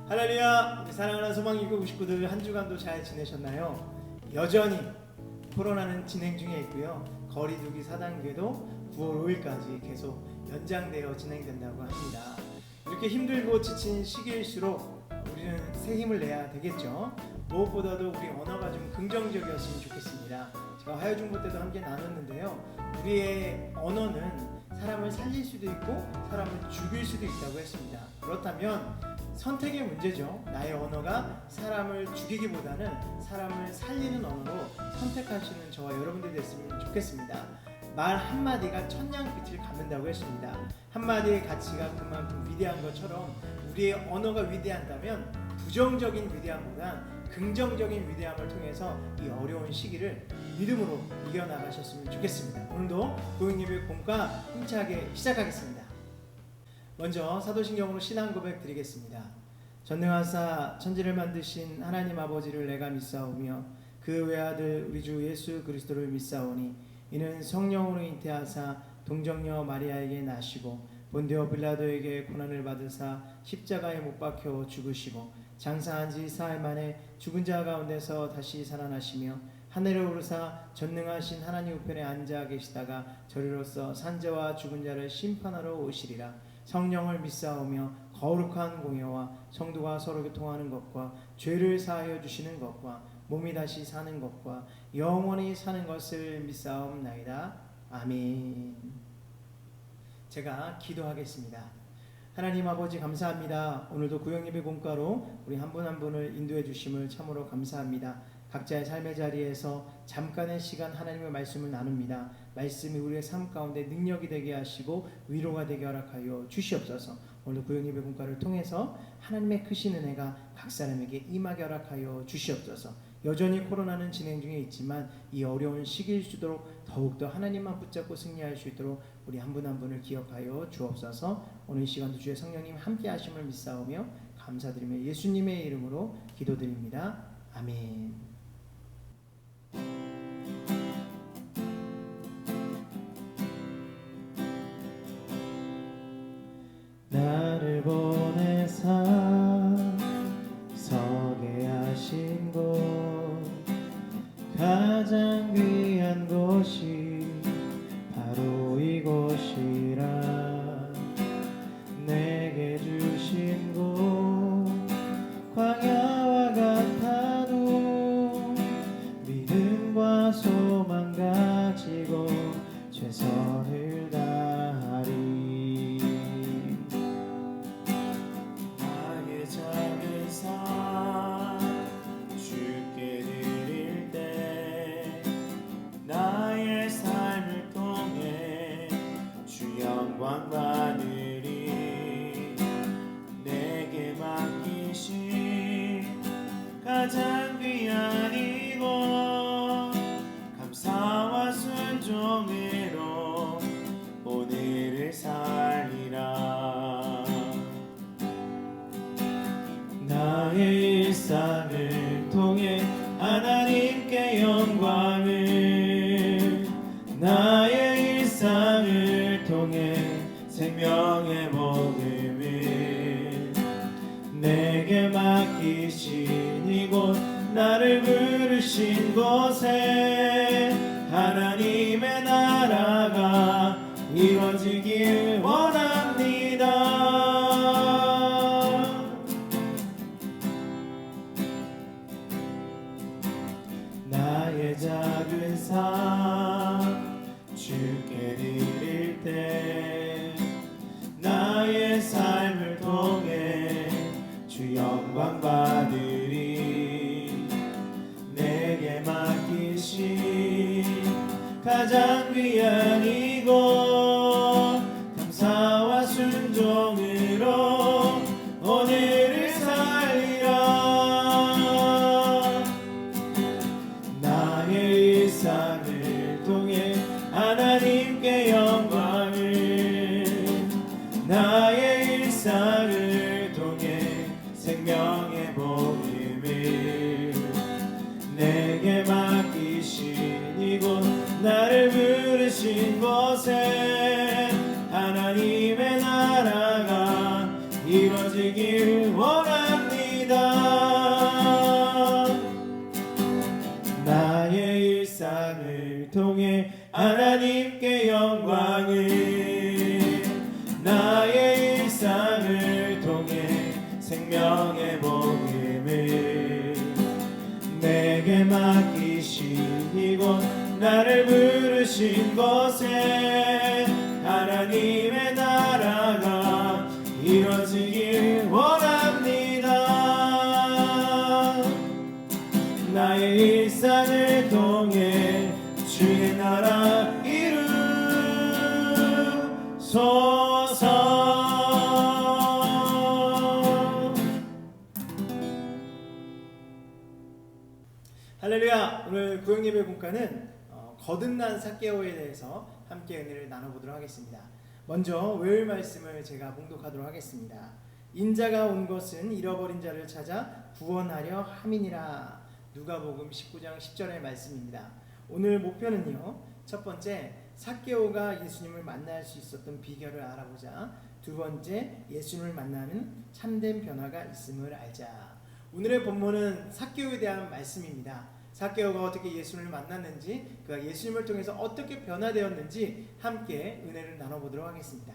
할렐루야! 우리 사랑하는 소망이고 식구들 한 주간도 잘 지내셨나요? 여전히 코로나는 진행 중에 있고요. 거리두기 4단계도 9월 5일까지 계속 연장되어 진행된다고 합니다. 이렇게 힘들고 지친 시기일수록 우리는 새 힘을 내야 되겠죠. 무엇보다도 우리 언어가 좀 긍정적이었으면 좋겠습니다. 제가 화요중보 때도 함께 나눴는데요. 우리의 언어는 사람을 살릴 수도 있고 사람을 죽일 수도 있다고 했습니다. 그렇다면 선택의 문제죠. 나의 언어가 사람을 죽이기보다는 사람을 살리는 언어로 선택하시는 저와 여러분들이 됐으면 좋겠습니다. 말 한마디가 천냥빛을 갚는다고 했습니다. 한마디의 가치가 그만큼 위대한 것처럼 우리의 언어가 위대한다면 부정적인 위대함보다 긍정적인 위대함을 통해서 이 어려운 시기를 믿음으로 이겨나가셨으면 좋겠습니다. 오늘도 고용예배 공과 힘차게 시작하겠습니다. 먼저 사도신경으로 신앙 고백 드리겠습니다. 전능하사 천지를 만드신 하나님 아버지를 내가 믿사오며 그 외아들 우리 주 예수 그리스도를 믿사오니 이는 성령으로 잉태하사 동정녀 마리아에게 나시고 본디오 빌라도에게 고난을 받으사 십자가에 못 박혀 죽으시고 장사한 지 사흘 만에 죽은 자 가운데서 다시 살아나시며 하늘에 오르사 전능하신 하나님 우편에 앉아 계시다가 저리로서 산자와 죽은 자를 심판하러 오시리라. 성령을 믿사오며 거룩한 공예와 성도가 서로 교통하는 것과 죄를 사하여 주시는 것과 몸이 다시 사는 것과 영원히 사는 것을 믿사옵나이다. 아멘. 제가 기도하겠습니다. 하나님 아버지 감사합니다. 오늘도 구역예배 공과로 우리 한 분 한 분을 인도해 주심을 참으로 감사합니다. 각자의 삶의 자리에서 잠깐의 시간 하나님의 말씀을 나눕니다. 말씀이 우리의 삶 가운데 능력이 되게 하시고 위로가 되게 허락하여 주시옵소서. 오늘 구역예배 공과를 통해서 하나님의 크신 은혜가 각 사람에게 임하게 허락하여 주시옵소서. 여전히 코로나는 진행 중에 있지만 이 어려운 시기일수록 더욱더 하나님만 붙잡고 승리할 수 있도록 우리 한 분 한 분을 기억하여 주옵소서. 오늘 이 시간도 주의 성령님 함께 하심을 믿사오며 감사드리며 예수님의 이름으로 기도드립니다. 아멘. 나를 보내사 서게 하신 곳 가장 귀한 곳이 바로 이곳이라. 내게 주신 곳 광야와 같아도 믿음과 소망 가지고 최선을 다하리. 나의 작은 삶 주께 드릴 때 나의 삶을 통해 주 영광 받으리. 내게 맡기신 가장 귀한 이곳 감사와 순종으로 오늘을 살리라. 나의 일상을 통해 하나님께 영광을, 나의 일상을 통해 생명의 복음을, 내게 맡기신 이곳 나를 부르신 곳에 하나님의 나라가 이루어지길 원합니다. 나의 작은 삶 주께 드릴 때 나의 삶을 통해 주 영광 받으리. 내게 맡기신 가장 귀한 이곳 감사와 순종으로 오늘을 살리라. 나의 일상을 통해 하나님께 영광을, 나의 일상을 통해 생명의 복음을, 내게 맡기신 이곳 나를 부르신 곳에 하나님의 나라가 이루어지길 원합니다. 맡기신 이곳 나를 부르신 곳에 하나님의 나라가 이루어지길 원합니다. 나의 일상을 통해 주의 나라 이루소서. 할렐루야. 오늘 구역예배 공과는 거듭난 삭개오에 대해서 함께 은혜를 나눠보도록 하겠습니다. 먼저 외울 말씀을 제가 봉독하도록 하겠습니다. 인자가 온 것은 잃어버린 자를 찾아 구원하려 함이니라. 누가복음 19장 10절의 말씀입니다. 오늘 목표는요, 첫 번째, 삭개오가 예수님을 만날 수 있었던 비결을 알아보자. 두 번째, 예수님을 만나는 참된 변화가 있음을 알자. 오늘의 본문은 삭개오에 대한 말씀입니다. 삭개오가 어떻게 예수님을 만났는지, 그가 예수님을 통해서 어떻게 변화되었는지 함께 은혜를 나눠보도록 하겠습니다.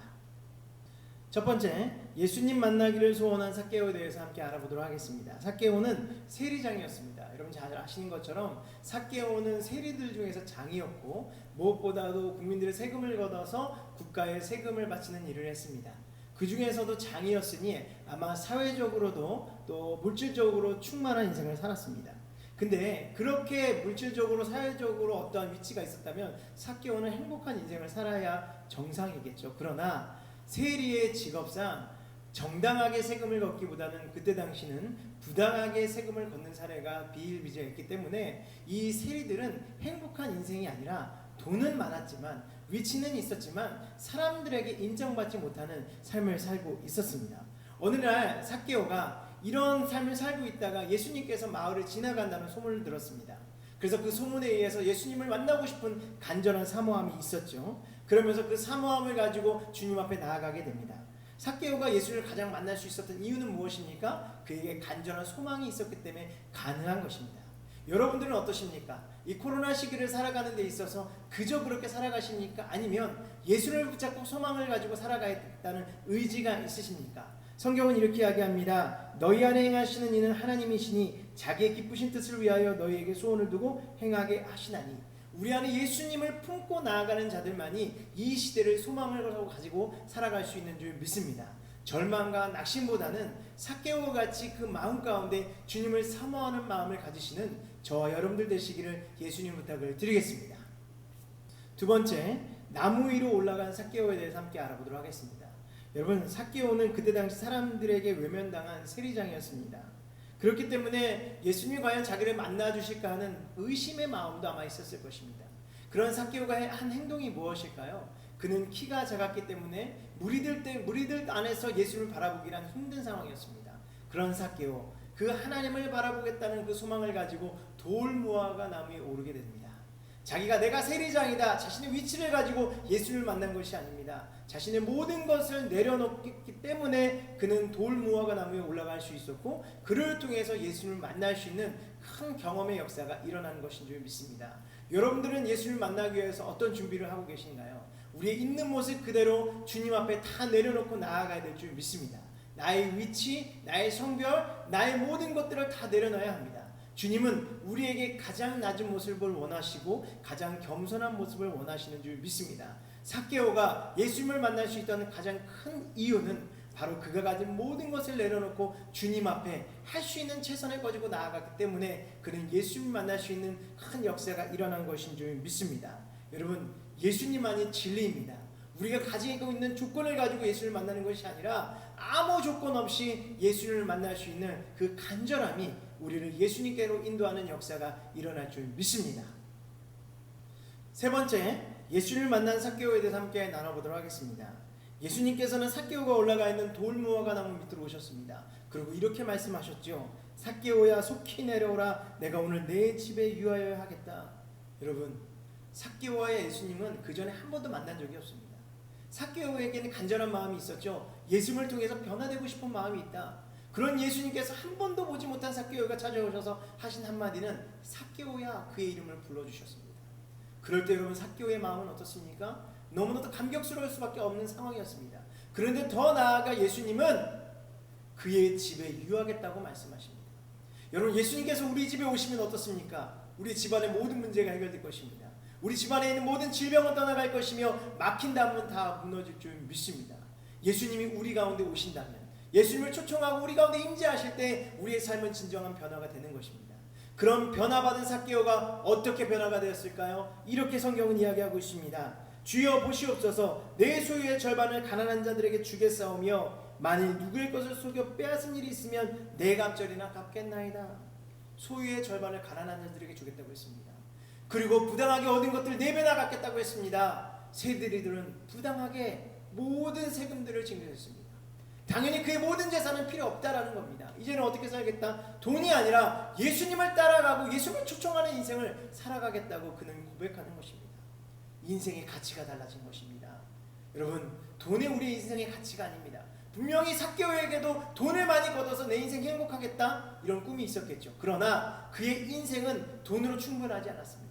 첫 번째, 예수님 만나기를 소원한 삭개오에 대해서 함께 알아보도록 하겠습니다. 삭개오는 세리장이었습니다. 여러분 잘 아시는 것처럼 삭개오는 세리들 중에서 장이었고, 무엇보다도 국민들의 세금을 걷어서 국가에 세금을 바치는 일을 했습니다. 그 중에서도 장이었으니 아마 사회적으로도 또 물질적으로 충만한 인생을 살았습니다. 근데 그렇게 물질적으로 사회적으로 어떠한 위치가 있었다면 삭개오는 행복한 인생을 살아야 정상이겠죠. 그러나 세리의 직업상 정당하게 세금을 걷기보다는 그때 당시는 부당하게 세금을 걷는 사례가 비일비재했기 때문에 이 세리들은 행복한 인생이 아니라 돈은 많았지만 위치는 있었지만 사람들에게 인정받지 못하는 삶을 살고 있었습니다. 어느 날 삭개오가 이런 삶을 살고 있다가 예수님께서 마을을 지나간다는 소문을 들었습니다. 그래서 그 소문에 의해서 예수님을 만나고 싶은 간절한 사모함이 있었죠. 그러면서 그 사모함을 가지고 주님 앞에 나아가게 됩니다. 삭개오가 예수를 가장 만날 수 있었던 이유는 무엇입니까? 그에게 간절한 소망이 있었기 때문에 가능한 것입니다. 여러분들은 어떠십니까? 이 코로나 시기를 살아가는 데 있어서 그저 그렇게 살아가십니까? 아니면 예수를 붙잡고 소망을 가지고 살아가겠다는 의지가 있으십니까? 성경은 이렇게 이야기합니다. 너희 안에 행하시는 이는 하나님이시니 자기의 기쁘신 뜻을 위하여 너희에게 소원을 두고 행하게 하시나니. 우리 안에 예수님을 품고 나아가는 자들만이 이 시대를 소망을 가지고 살아갈 수 있는 줄 믿습니다. 절망과 낙심보다는 삭개오와 같이 그 마음 가운데 주님을 사모하는 마음을 가지시는 저와 여러분들 되시기를 예수님 부탁을 드리겠습니다. 두 번째, 나무 위로 올라간 삭개오에 대해서 함께 알아보도록 하겠습니다. 여러분, 삭개오는 그때 당시 사람들에게 외면당한 세리장이었습니다. 그렇기 때문에 예수님이 과연 자기를 만나 주실까 하는 의심의 마음도 아마 있었을 것입니다. 그런 삭개오가 한 행동이 무엇일까요? 그는 키가 작았기 때문에 무리들 안에서 예수를 바라보기란 힘든 상황이었습니다. 그런 삭개오, 그 하나님을 바라보겠다는 그 소망을 가지고 돌무화과 나무에 오르게 됩니다. 자기가 내가 세리장이다, 자신의 위치를 가지고 예수를 만난 것이 아닙니다. 자신의 모든 것을 내려놓기 때문에 그는 돌무화과 나무에 올라갈 수 있었고, 그를 통해서 예수를 만날 수 있는 큰 경험의 역사가 일어나는 것인 줄 믿습니다. 여러분들은 예수를 만나기 위해서 어떤 준비를 하고 계신가요? 우리의 있는 모습 그대로 주님 앞에 다 내려놓고 나아가야 될 줄 믿습니다. 나의 위치, 나의 성별, 나의 모든 것들을 다 내려놔야 합니다. 주님은 우리에게 가장 낮은 모습을 원하시고 가장 겸손한 모습을 원하시는 줄 믿습니다. 삭개오가 예수님을 만날 수 있다는 가장 큰 이유는 바로 그가 가진 모든 것을 내려놓고 주님 앞에 할 수 있는 최선을 가지고 나아갔기 때문에 그는 예수님을 만날 수 있는 큰 역사가 일어난 것인 줄 믿습니다. 여러분, 예수님만이 진리입니다. 우리가 가지고 있는 조건을 가지고 예수를 만나는 것이 아니라 아무 조건 없이 예수를 만날 수 있는 그 간절함이 우리를 예수님께로 인도하는 역사가 일어날 줄 믿습니다. 세 번째, 예수를 만난 삭개오에 대해서 함께 나눠보도록 하겠습니다. 예수님께서는 삭개오가 올라가 있는 돌무화과 나무 밑으로 오셨습니다. 그리고 이렇게 말씀하셨죠. 삭개오야, 속히 내려오라. 내가 오늘 내 집에 유하여야 하겠다. 여러분, 삭개오와 예수님은 그 전에 한 번도 만난 적이 없습니다. 삭개오에게는 간절한 마음이 있었죠. 예수님을 통해서 변화되고 싶은 마음이 있다. 그런 예수님께서 한 번도 보지 못한 삭개오가 찾아오셔서 하신 한마디는 삭개오야, 그의 이름을 불러주셨습니다. 그럴 때 여러분, 삭개오의 마음은 어떻습니까? 너무나도 감격스러울 수밖에 없는 상황이었습니다. 그런데 더 나아가 예수님은 그의 집에 유하겠다고 말씀하십니다. 여러분, 예수님께서 우리 집에 오시면 어떻습니까? 우리 집안의 모든 문제가 해결될 것입니다. 우리 집안에 있는 모든 질병은 떠나갈 것이며 막힌 담은 다 무너질 줄 믿습니다. 예수님이 우리 가운데 오신다면, 예수님을 초청하고 우리 가운데 임재하실 때 우리의 삶은 진정한 변화가 되는 것입니다. 그런 변화받은 삭개오가 어떻게 변화가 되었을까요? 이렇게 성경은 이야기하고 있습니다. 주여 보시옵소서, 내 소유의 절반을 가난한 자들에게 주겠사오며 만일 누구의 것을 속여 빼앗은 일이 있으면 내 갑절이나 갚겠나이다. 소유의 절반을 가난한 자들에게 주겠다고 했습니다. 그리고 부당하게 얻은 것들 4배나 갚겠다고 했습니다. 세대들은 부당하게 모든 세금들을 징계했습니다. 당연히 그의 모든 재산은 필요 없다라는 겁니다. 이제는 어떻게 살겠다? 돈이 아니라 예수님을 따라가고 예수님을 초청하는 인생을 살아가겠다고 그는 고백하는 것입니다. 인생의 가치가 달라진 것입니다. 여러분, 돈이 우리 인생의 가치가 아닙니다. 분명히 삭개오에게도 돈을 많이 걷어서 내 인생 행복하겠다 이런 꿈이 있었겠죠. 그러나 그의 인생은 돈으로 충분하지 않았습니다.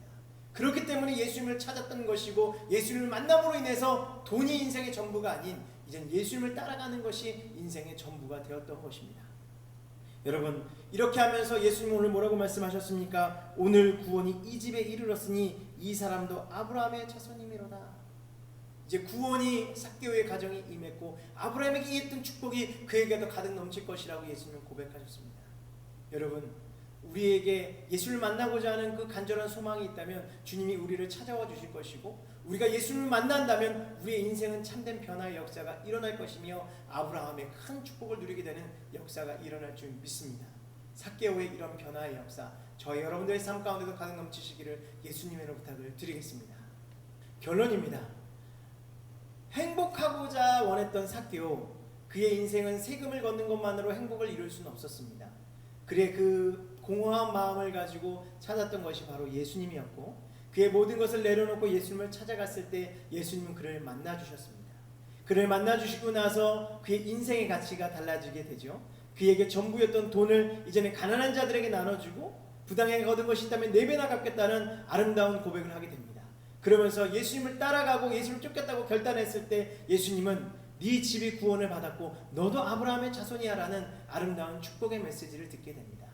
그렇기 때문에 예수님을 찾았던 것이고, 예수님을 만남으로 인해서 돈이 인생의 전부가 아닌 이젠 예수님을 따라가는 것이 인생의 전부가 되었던 것입니다. 여러분, 이렇게 하면서 예수님 오늘 뭐라고 말씀하셨습니까? 오늘 구원이 이 집에 이르렀으니 이 사람도 아브라함의 자손이미로다. 이제 구원이 삭개오의 가정이 임했고 아브라함에게 임했던 축복이 그에게도 가득 넘칠 것이라고 예수님은 고백하셨습니다. 여러분, 우리에게 예수를 만나고자 하는 그 간절한 소망이 있다면 주님이 우리를 찾아와 주실 것이고, 우리가 예수님을 만난다면 우리의 인생은 참된 변화의 역사가 일어날 것이며 아브라함의 큰 축복을 누리게 되는 역사가 일어날 줄 믿습니다. 삭개오의 이런 변화의 역사, 저희 여러분들의 삶 가운데도 가득 넘치시기를 예수님으로 부탁을 드리겠습니다. 결론입니다. 행복하고자 원했던 삭개오, 그의 인생은 세금을 걷는 것만으로 행복을 이룰 수는 없었습니다. 그의 그 공허한 마음을 가지고 찾았던 것이 바로 예수님이었고, 그의 모든 것을 내려놓고 예수님을 찾아갔을 때 예수님은 그를 만나주셨습니다. 그를 만나주시고 나서 그의 인생의 가치가 달라지게 되죠. 그에게 전부였던 돈을 이제는 가난한 자들에게 나눠주고 부당하게 얻은 것이 있다면 4배나 갚겠다는 아름다운 고백을 하게 됩니다. 그러면서 예수님을 따라가고 예수님을 쫓겠다고 결단했을 때 예수님은 네 집이 구원을 받았고 너도 아브라함의 자손이야 라는 아름다운 축복의 메시지를 듣게 됩니다.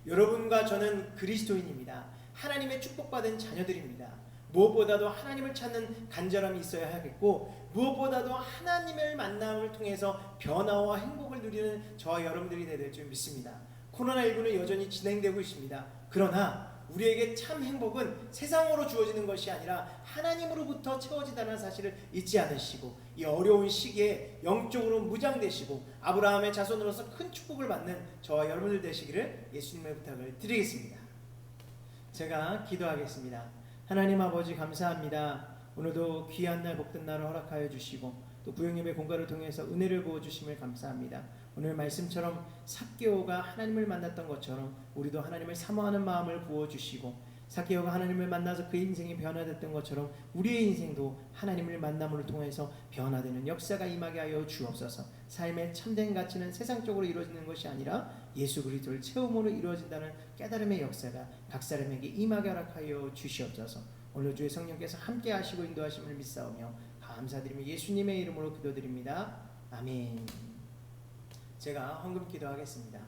여러분과 저는 그리스도인입니다. 하나님의 축복받은 자녀들입니다. 무엇보다도 하나님을 찾는 간절함이 있어야 하겠고, 무엇보다도 하나님을 만남을 통해서 변화와 행복을 누리는 저와 여러분들이 되야 될 줄 믿습니다. 코로나19는 여전히 진행되고 있습니다. 그러나 우리에게 참 행복은 세상으로 주어지는 것이 아니라 하나님으로부터 채워지다는 사실을 잊지 않으시고, 이 어려운 시기에 영적으로 무장되시고 아브라함의 자손으로서 큰 축복을 받는 저와 여러분들 되시기를 예수님의 부탁을 드리겠습니다. 제가 기도하겠습니다. 하나님 아버지, 감사합니다. 오늘도 귀한 날 복된 날을 허락하여 주시고 또 구역예배 공과를 통해서 은혜를 부어주심을 감사합니다. 오늘 말씀처럼 삭개오가 하나님을 만났던 것처럼 우리도 하나님을 사모하는 마음을 부어주시고, 삭개오가 하나님을 만나서 그 인생이 변화됐던 것처럼 우리의 인생도 하나님을 만남을 통해서 변화되는 역사가 임하게 하여 주옵소서. 삶의 참된 가치는 세상적으로 이루어지는 것이 아니라 예수 그리스도를 체험으로 이루어진다는 깨달음의 역사가 각 사람에게 임하게 허락하여 주시옵소서. 오늘 주의 성령께서 함께 하시고 인도하심을 믿사오며 감사드리며 예수님의 이름으로 기도드립니다. 아멘. 제가 헌금 기도하겠습니다.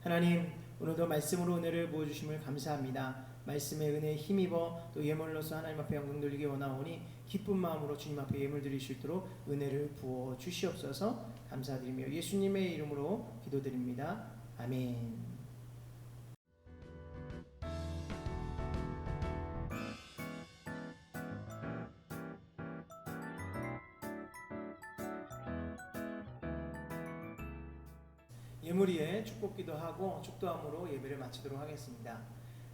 하나님, 오늘도 말씀으로 은혜를 부어주심을 감사합니다. 말씀의 은혜에 힘입어 또 예물로서 하나님 앞에 영광 돌리기 원하오니 기쁜 마음으로 주님 앞에 예물 드릴 수 있도록 은혜를 부어 주시옵소서. 감사드리며 예수님의 이름으로 기도드립니다. 아멘. 예물위에 축복기도 하고 축도함으로 예배를 마치도록 하겠습니다.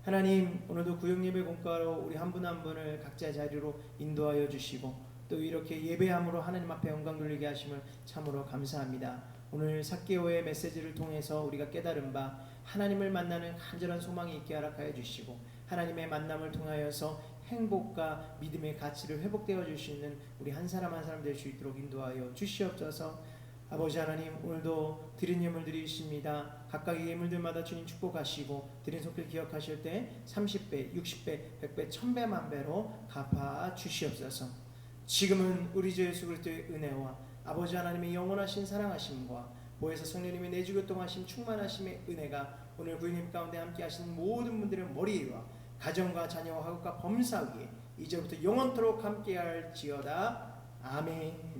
하나님, 오늘도 구역예배 공과로 우리 한 분 한 분을 각자 자리로 인도하여 주시고 또 이렇게 예배함으로 하나님 앞에 영광 돌리게 하심을 참으로 감사합니다. 오늘 삭개오의 메시지를 통해서 우리가 깨달은 바 하나님을 만나는 간절한 소망이 있게 허락하여 주시고, 하나님의 만남을 통하여서 행복과 믿음의 가치를 회복되어 줄 수 있는 우리 한 사람 한 사람 될 수 있도록 인도하여 주시옵소서. 아버지 하나님, 오늘도 드린 예물 드리십니다. 각각의 예물들마다 주님 축복하시고 드린 손길 기억하실 때 30배, 60배, 100배, 1000배, 만배로 갚아 주시옵소서. 지금은 우리 주 예수 그리스도의 은혜와 아버지 하나님의 영원하신 사랑하심과 보혜사 성령님의 내주교통하심 충만하심의 은혜가 오늘 부인님 가운데 함께 하시는 모든 분들의 머리 위와 가정과 자녀와 학업과 범사 위에 이제부터 영원토록 함께할지어다. 아멘.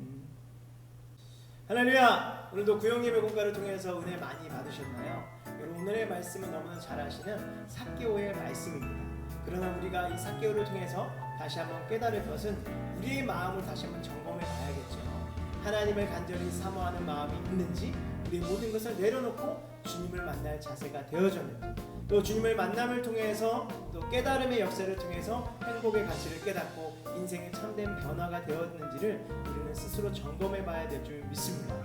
할렐루야. 오늘도 구영예배 공가를 통해서 은혜 많이 받으셨나요? 여러분, 오늘의 말씀은 너무나 잘 아시는 삭개오의 말씀입니다. 그러나 우리가 이 삭개오를 통해서 다시 한번 깨달을 것은 우리의 마음을 다시 한번 점검해 봐야겠죠. 하나님을 간절히 사모하는 마음이 있는지, 우리의 모든 것을 내려놓고 주님을 만날 자세가 되어졌는지, 또 주님을 만남을 통해서 또 깨달음의 역사를 통해서 행복의 가치를 깨닫고 인생의 참된 변화가 되었는지를 우리는 스스로 점검해 봐야 될 줄 믿습니다.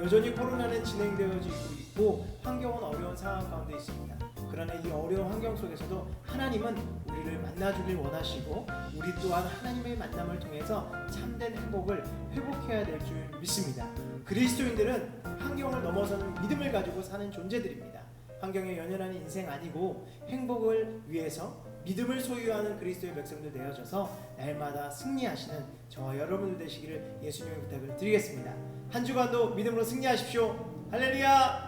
여전히 코로나는 진행되어지고 있고 환경은 어려운 상황 가운데 있습니다. 그러나 이 어려운 환경 속에서도 하나님은 우리를 만나주길 원하시고 우리 또한 하나님의 만남을 통해서 참된 행복을 회복해야 될 줄 믿습니다. 그리스도인들은 환경을 넘어서는 믿음을 가지고 사는 존재들입니다. 환경에 연연하는 인생 아니고 행복을 위해서 믿음을 소유하는 그리스도의 백성들 되어져서 날마다 승리하시는 저와 여러분들 되시기를 예수님의 부탁을 드리겠습니다. 한 주간도 믿음으로 승리하십시오. 할렐루야.